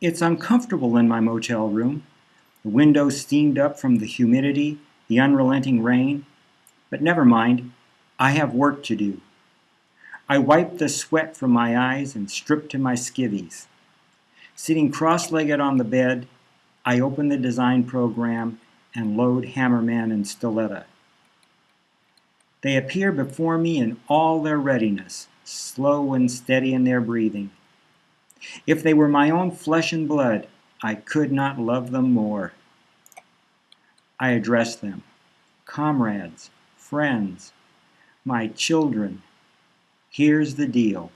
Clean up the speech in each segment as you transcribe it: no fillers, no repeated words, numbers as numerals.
It's uncomfortable in my motel room, the windows steamed up from the humidity, the unrelenting rain. But never mind, I have work to do. I wipe the sweat from my eyes and strip to my skivvies. Sitting cross-legged on the bed, I open the design program and load Hammerman and Stoletta. They appear before me in all their readiness, slow and steady in their breathing. If they were my own flesh and blood, I could not love them more. I address them, comrades, friends, my children. Here's the deal.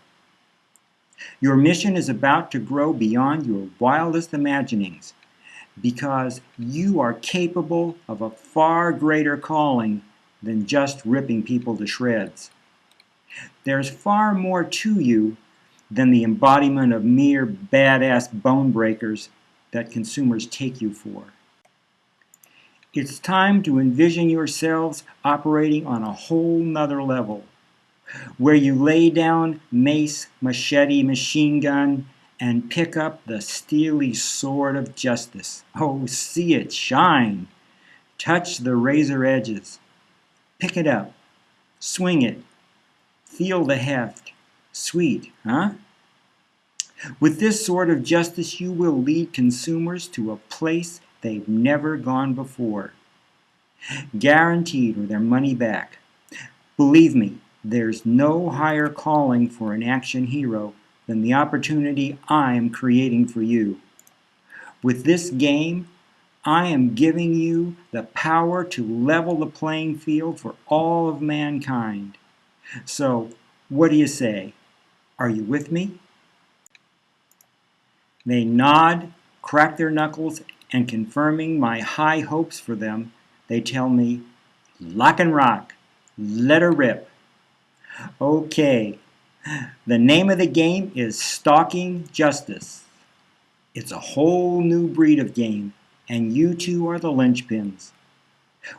Your mission is about to grow beyond your wildest imaginings because you are capable of a far greater calling than just ripping people to shreds. There's far more to you than the embodiment of mere badass bone breakers that consumers take you for. It's time to envision yourselves operating on a whole nother level, where you lay down mace, machete, machine gun, and pick up the steely sword of justice. Oh, see it shine! Touch the razor edges. Pick it up. Swing it. Feel the heft. Sweet, huh? With this sword of justice, you will lead consumers to a place they've never gone before. Guaranteed or their money back. Believe me, there's no higher calling for an action hero than the opportunity I am creating for you. With this game, I am giving you the power to level the playing field for all of mankind. So, what do you say? Are you with me? They nod, crack their knuckles, and confirming my high hopes for them, they tell me, lock and rock, let her rip. Okay, the name of the game is Stalking Justice. It's a whole new breed of game, and you two are the linchpins.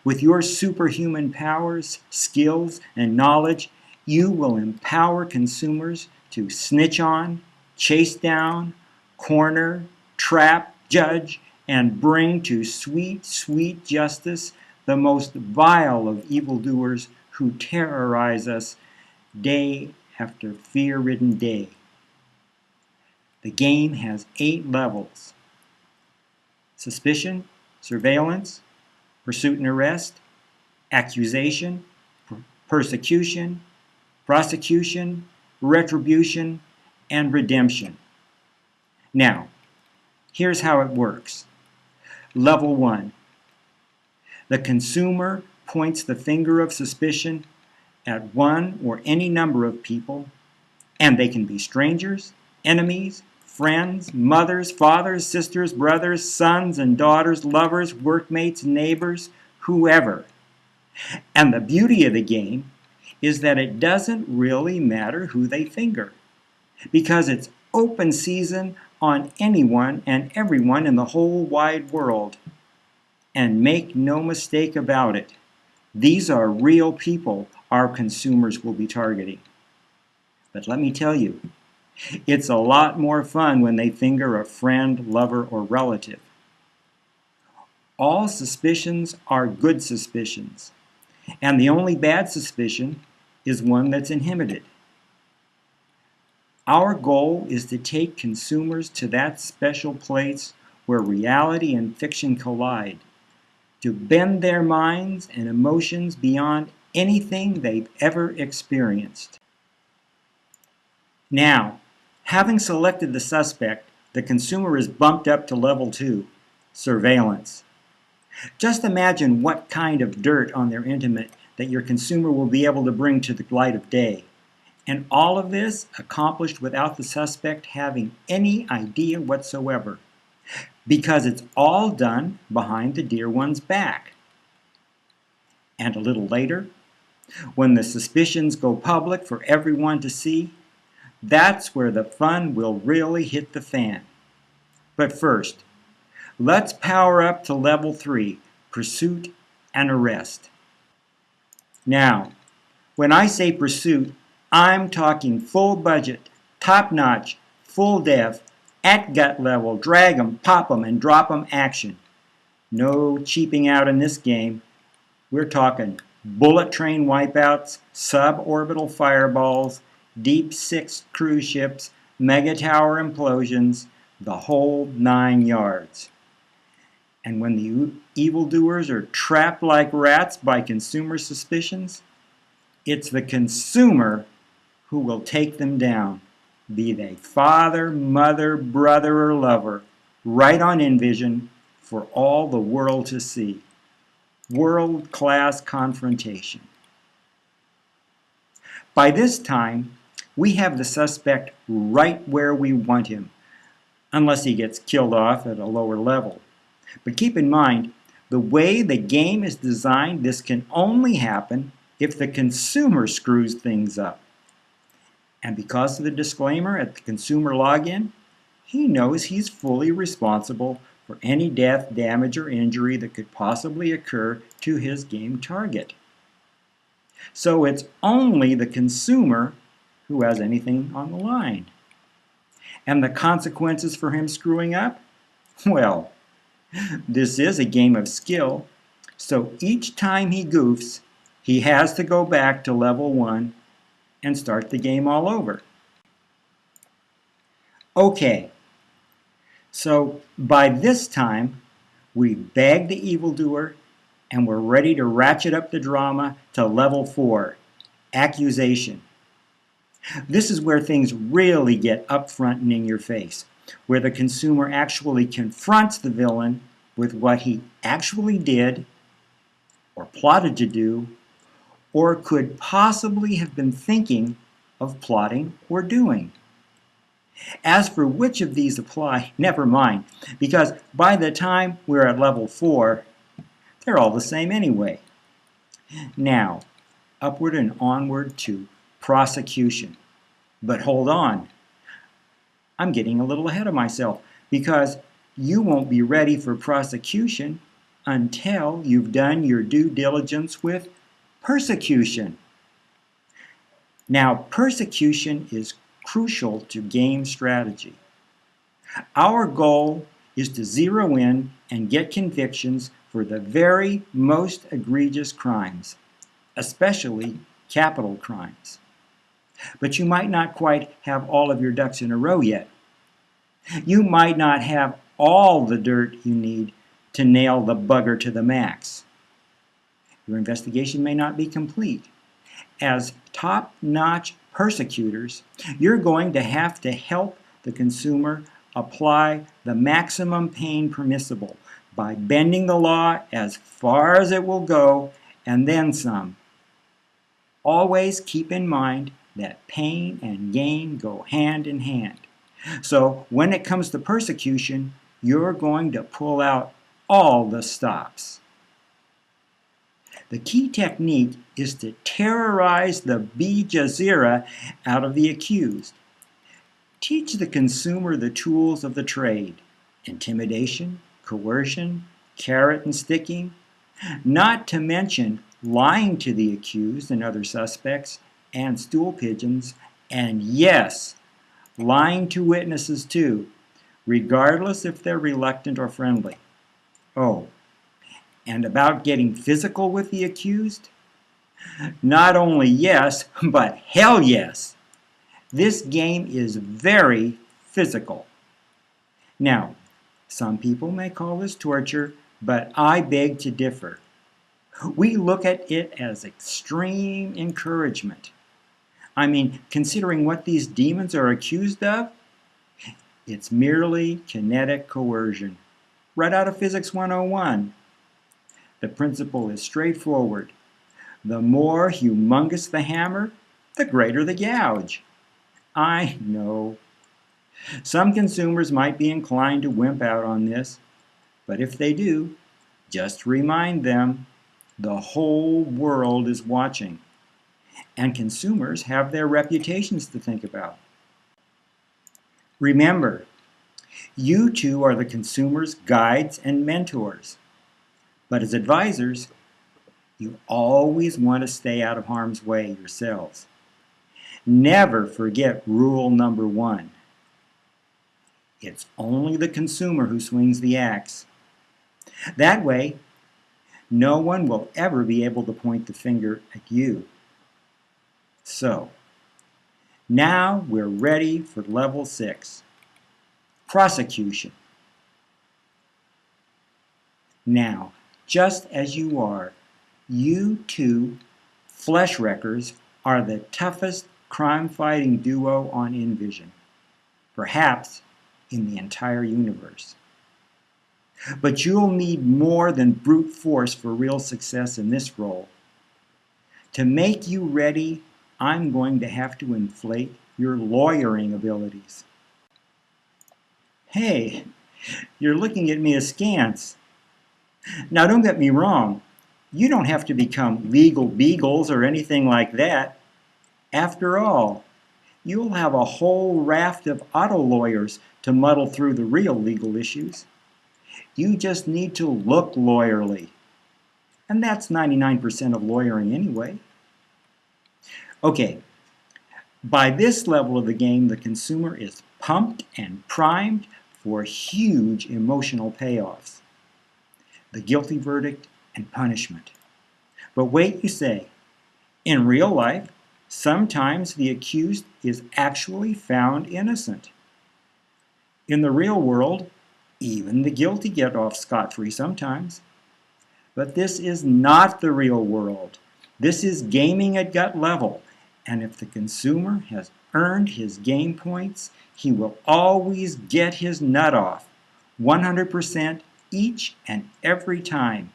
With your superhuman powers, skills, and knowledge, you will empower consumers to snitch on, chase down, corner, trap, judge, and bring to sweet, sweet justice the most vile of evildoers who terrorize us day after fear-ridden day. The game has 8 levels: suspicion, surveillance, pursuit and arrest, accusation, persecution, prosecution, retribution, and redemption. Now, here's how it works. Level 1. The consumer points the finger of suspicion at one or any number of people, and they can be strangers, enemies, friends, mothers, fathers, sisters, brothers, sons and daughters, lovers, workmates, neighbors, whoever. And the beauty of the game is that it doesn't really matter who they finger, because it's open season on anyone and everyone in the whole wide world. And make no mistake about it, these are real people our consumers will be targeting. But let me tell you, it's a lot more fun when they finger a friend, lover, or relative. All suspicions are good suspicions, and the only bad suspicion is one that's inhibited. Our goal is to take consumers to that special place where reality and fiction collide, to bend their minds and emotions beyond anything they've ever experienced. Now, having selected the suspect, the consumer is bumped up to level 2, surveillance. Just imagine what kind of dirt on their intimate that your consumer will be able to bring to the light of day. And all of this accomplished without the suspect having any idea whatsoever, because it's all done behind the dear one's back. And a little later, when the suspicions go public for everyone to see, that's where the fun will really hit the fan. But first, let's power up to level 3, pursuit and arrest. Now, when I say pursuit, I'm talking full budget, top-notch, full def, At gut level, drag 'em, pop 'em, and drop 'em action. No cheaping out in this game. We're talking bullet train wipeouts, suborbital fireballs, deep six cruise ships, mega tower implosions, the whole 9 yards. And when the evildoers are trapped like rats by consumer suspicions, it's the consumer who will take them down, be they father, mother, brother, or lover, right on Envision for all the world to see. World-class confrontation. By this time, we have the suspect right where we want him, unless he gets killed off at a lower level. But keep in mind, the way the game is designed, this can only happen if the consumer screws things up. And because of the disclaimer at the consumer login, he knows he's fully responsible for any death, damage, or injury that could possibly occur to his game target. So it's only the consumer who has anything on the line. And the consequences for him screwing up? Well, this is a game of skill, so each time he goofs, he has to go back to level 1 and start the game all over. Okay, so by this time, we've bagged the evildoer and we're ready to ratchet up the drama to level 4, accusation. This is where things really get upfront and in your face, where the consumer actually confronts the villain with what he actually did, or plotted to do, or could possibly have been thinking of plotting or doing. As for which of these apply, never mind, because by the time we're at level 4, they're all the same anyway. Now, upward and onward to prosecution. But hold on, I'm getting a little ahead of myself, because you won't be ready for prosecution until you've done your due diligence with persecution. Now, persecution is crucial to game strategy. Our goal is to zero in and get convictions for the very most egregious crimes, especially capital crimes. But you might not quite have all of your ducks in a row yet. You might not have all the dirt you need to nail the bugger to the max. Your investigation may not be complete. As top-notch persecutors, you're going to have to help the consumer apply the maximum pain permissible by bending the law as far as it will go and then some. Always keep in mind that pain and gain go hand in hand. So when it comes to persecution, you're going to pull out all the stops. The key technique is to terrorize the bejesus out of the accused. Teach the consumer the tools of the trade: intimidation, coercion, carrot and sticking, not to mention lying to the accused and other suspects, and stool pigeons, and yes, lying to witnesses too, regardless if they're reluctant or friendly. Oh, and about getting physical with the accused? Not only yes, but hell yes. This game is very physical. Now, some people may call this torture, but I beg to differ. We look at it as extreme encouragement. I mean, considering what these demons are accused of, it's merely kinetic coercion, right out of Physics 101. The principle is straightforward. The more humongous the hammer, the greater the gouge. I know. Some consumers might be inclined to wimp out on this, but if they do, just remind them the whole world is watching, and consumers have their reputations to think about. Remember, you two are the consumer's guides and mentors, but as advisors, you always want to stay out of harm's way yourselves. Never forget rule number 1. It's only the consumer who swings the axe. That way, no one will ever be able to point the finger at you. So, now we're ready for level 6, prosecution. Now, just as you are, you two flesh wreckers are the toughest crime-fighting duo on Envision, perhaps in the entire universe. But you'll need more than brute force for real success in this role. To make you ready, I'm going to have to inflate your lawyering abilities. Hey, you're looking at me askance. Now don't get me wrong, you don't have to become legal beagles or anything like that. After all, you'll have a whole raft of auto lawyers to muddle through the real legal issues. You just need to look lawyerly. And that's 99% of lawyering anyway. Okay, by this level of the game, the consumer is pumped and primed for huge emotional payoffs. The guilty verdict and punishment. But wait, you say, in real life, sometimes the accused is actually found innocent. In the real world, even the guilty get off scot-free sometimes. But this is not the real world. This is gaming at gut level. And if the consumer has earned his game points, he will always get his nut off, 100% each and every time.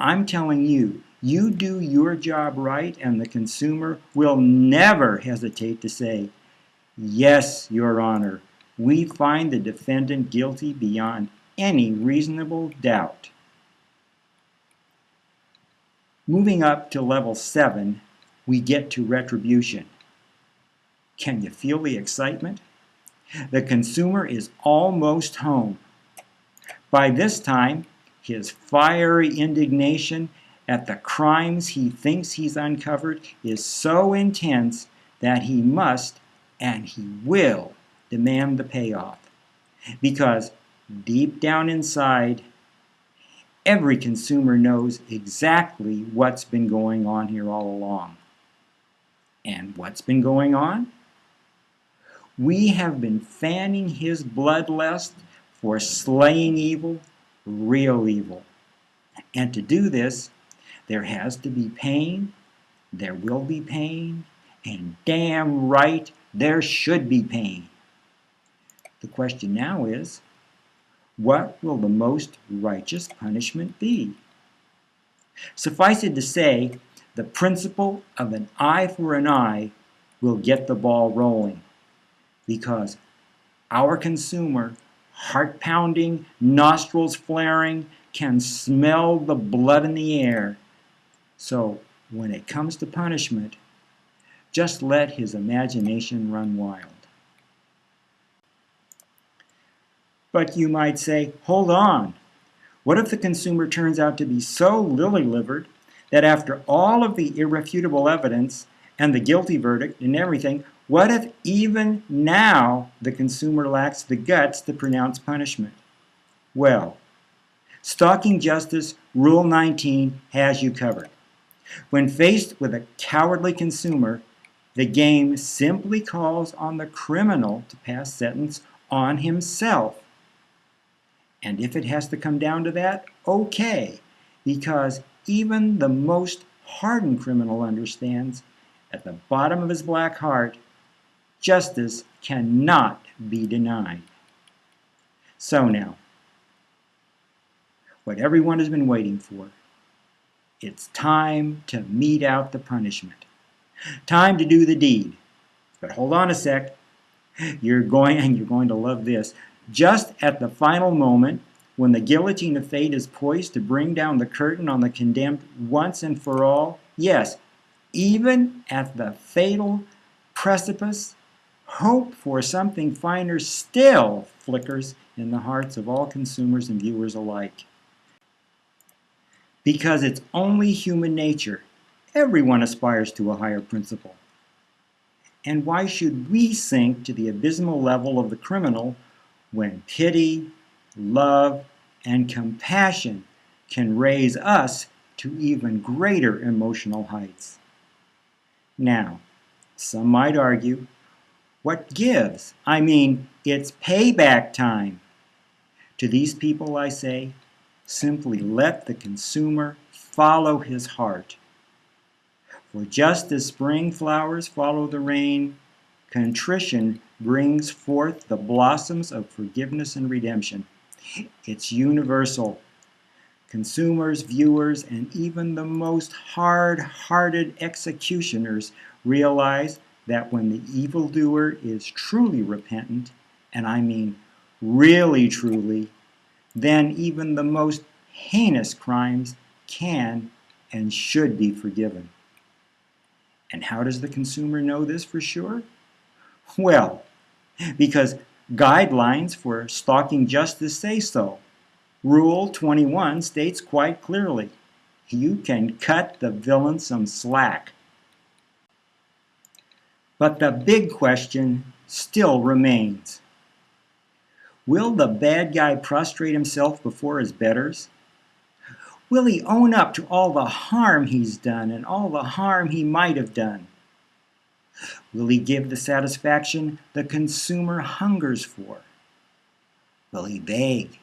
I'm telling you, you do your job right and the consumer will never hesitate to say, "Yes, Your Honor, we find the defendant guilty beyond any reasonable doubt." Moving up to level 7, we get to retribution. Can you feel the excitement? The consumer is almost home. By this time, his fiery indignation at the crimes he thinks he's uncovered is so intense that he must and he will demand the payoff. Because deep down inside, every consumer knows exactly what's been going on here all along. And what's been going on? We have been fanning his bloodlust for slaying evil, real evil. And to do this, there has to be pain, there will be pain, and damn right there should be pain. The question now is, what will the most righteous punishment be? Suffice it to say, the principle of an eye for an eye will get the ball rolling, because our consumer, heart pounding, nostrils flaring, can smell the blood in the air. So when it comes to punishment, just let his imagination run wild. But you might say, hold on. What if the consumer turns out to be so lily-livered that after all of the irrefutable evidence and the guilty verdict and everything, what if even now the consumer lacks the guts to pronounce punishment? Well, Stalking Justice Rule 19 has you covered. When faced with a cowardly consumer, the game simply calls on the criminal to pass sentence on himself. And if it has to come down to that, okay, because even the most hardened criminal understands, at the bottom of his black heart, justice cannot be denied. So now, what everyone has been waiting for, it's time to mete out the punishment. Time to do the deed. But hold on a sec. You're going to love this. Just at the final moment, when the guillotine of fate is poised to bring down the curtain on the condemned once and for all, yes, even at the fatal precipice, hope for something finer still flickers in the hearts of all consumers and viewers alike. Because it's only human nature. Everyone aspires to a higher principle. And why should we sink to the abysmal level of the criminal when pity, love, and compassion can raise us to even greater emotional heights. Now, some might argue, what gives? I mean, it's payback time. To these people I say, simply let the consumer follow his heart. For just as spring flowers follow the rain, contrition brings forth the blossoms of forgiveness and redemption. It's universal. Consumers, viewers, and even the most hard-hearted executioners realize that when the evildoer is truly repentant, and I mean really truly, then even the most heinous crimes can and should be forgiven. And how does the consumer know this for sure? Well, because guidelines for stalking justice say so. Rule 21 states quite clearly, you can cut the villain some slack. But the big question still remains. Will the bad guy prostrate himself before his betters? Will he own up to all the harm he's done and all the harm he might have done? Will he give the satisfaction the consumer hungers for? Will he beg?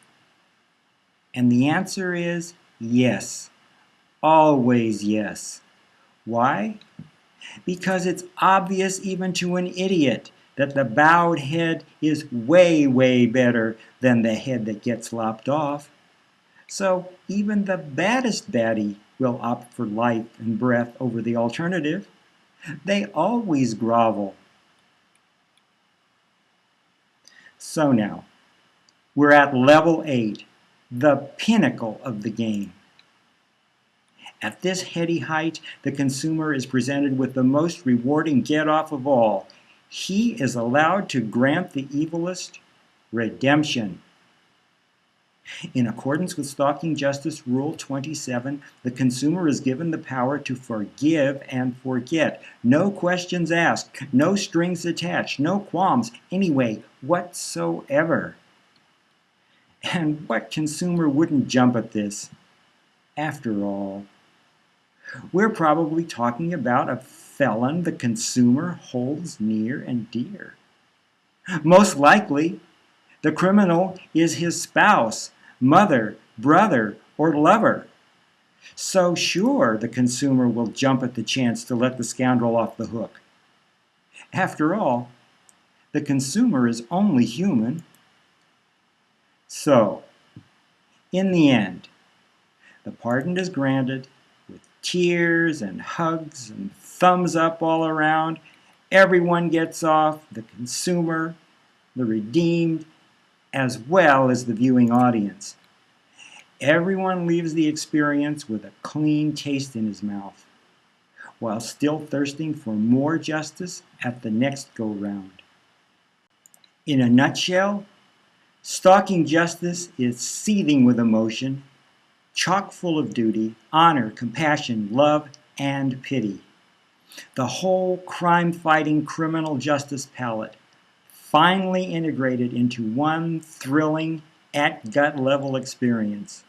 And the answer is yes. Always yes. Why? Because it's obvious even to an idiot that the bowed head is way, way better than the head that gets lopped off. So even the baddest baddie will opt for life and breath over the alternative. They always grovel. So now, we're at level 8, the pinnacle of the game. At this heady height, the consumer is presented with the most rewarding get-off of all. He is allowed to grant the evilest redemption. In accordance with Stalking Justice Rule 27, the consumer is given the power to forgive and forget. No questions asked, no strings attached, no qualms, anyway, whatsoever. And what consumer wouldn't jump at this? After all, we're probably talking about a felon the consumer holds near and dear. Most likely, the criminal is his spouse, mother, brother, or lover. So sure, the consumer will jump at the chance to let the scoundrel off the hook. After all, the consumer is only human. So, in the end, the pardon is granted with tears and hugs and thumbs up all around. Everyone gets off, the consumer, the redeemed, as well as the viewing audience. Everyone leaves the experience with a clean taste in his mouth, while still thirsting for more justice at the next go-round. In a nutshell, Stalking Justice is seething with emotion, chock full of duty, honor, compassion, love, and pity. The whole crime-fighting criminal justice palette finally integrated into one thrilling, at-gut-level experience.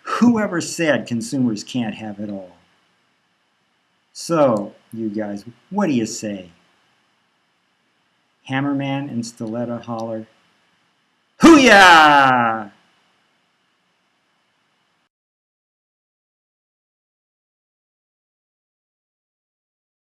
Whoever said consumers can't have it all? So, you guys, what do you say? Hammerman and Stiletto holler, "Hoo-yah!"